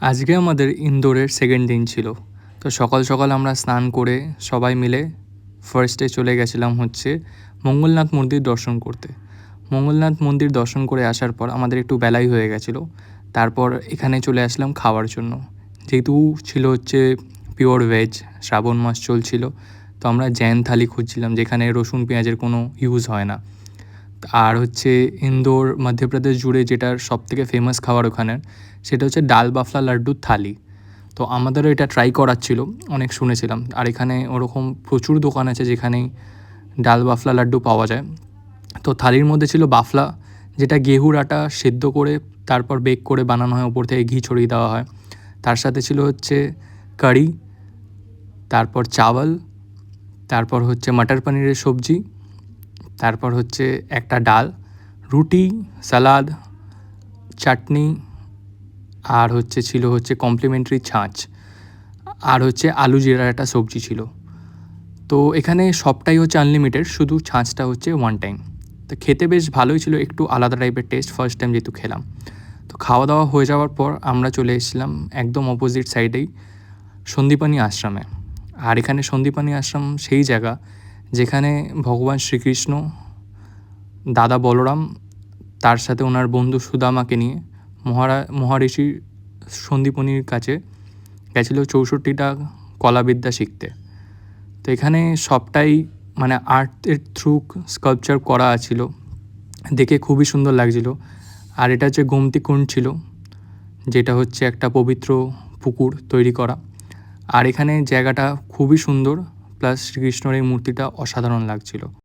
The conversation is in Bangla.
আজকে আমাদের ইন্দোরের সেকেন্ড দিন ছিল। তো সকাল সকাল আমরা স্নান করে সবাই মিলে ফার্স্টে চলে গেছিলাম হচ্ছে মঙ্গলনাথ মন্দির দর্শন করতে। মঙ্গলনাথ মন্দির দর্শন করে আসার পর আমাদের একটু বেলাই হয়ে গেছিলো। তারপর এখানে চলে আসলাম খাওয়ার জন্য। যেহেতু ছিল হচ্ছে পিওর ভেজ, শ্রাবণ মাস চলছিল, তো আমরা জৈন থালি খুঁজছিলাম যেখানে রসুন পেঁয়াজের কোনো ইউজ হয় না। আর হচ্ছে ইন্দোর মধ্যপ্রদেশ জুড়ে যেটার সবথেকে ফেমাস খাবার ওখানের, সেটা হচ্ছে ডাল বাফলা লাড্ডুর থালি। তো আমাদেরও এটা ট্রাই করার ছিল, অনেক শুনেছিলাম। আর এখানে ওরকম প্রচুর দোকান আছে যেখানেই ডাল বাফলা লাড্ডু পাওয়া যায়। তো থালির মধ্যে ছিল বাফলা, যেটা গেহুর আটা সেদ্ধ করে তারপর বেক করে বানানো হয়, ওপর থেকে ঘি ছড়িয়ে দেওয়া হয়। তার সাথে ছিল হচ্ছে কারি, তারপর চাওয়াল, তারপর হচ্ছে মটর পনিরের সবজি, তারপর হচ্ছে একটা ডাল, রুটি, সালাদ, চাটনি, আর ছিল হচ্ছে কমপ্লিমেন্টারি ছাঁচ, আর হচ্ছে আলু জিরার একটা সবজি ছিল। তো এখানে সবটাই হচ্ছে আনলিমিটেড, শুধু ছাঁচটা হচ্ছে ওয়ান টাইম। তো খেতে বেশ ভালোই ছিল, একটু আলাদা টাইপের টেস্ট, ফার্স্ট টাইম যেহেতু খেলাম। তো খাওয়া দাওয়া হয়ে যাওয়ার পর আমরা চলে এসেছিলাম একদম অপোজিট সাইডেই সন্দীপানি আশ্রমে। আর এখানে সন্দীপানি আশ্রম সেই জায়গা যেখানে ভগবান শ্রীকৃষ্ণ, দাদা বলরাম, তার সাথে ওনার বন্ধু সুদামাকে নিয়ে মহারিষি সন্দীপনির কাছে গেছিল 64টা কলাবিদ্যা শিখতে। তো এখানে সবটাই মানে আর্টের থ্রু স্কাল্পচার করা ছিল, দেখে খুবই সুন্দর লাগছিল। আর এটা হচ্ছে গোমতী কুণ্ড ছিল, যেটা হচ্ছে একটা পবিত্র পুকুর তৈরি করা। আর এখানে জায়গাটা খুবই সুন্দর, প্লাস শ্রীকৃষ্ণর এই মূর্তিটা অসাধারণ লাগছিল।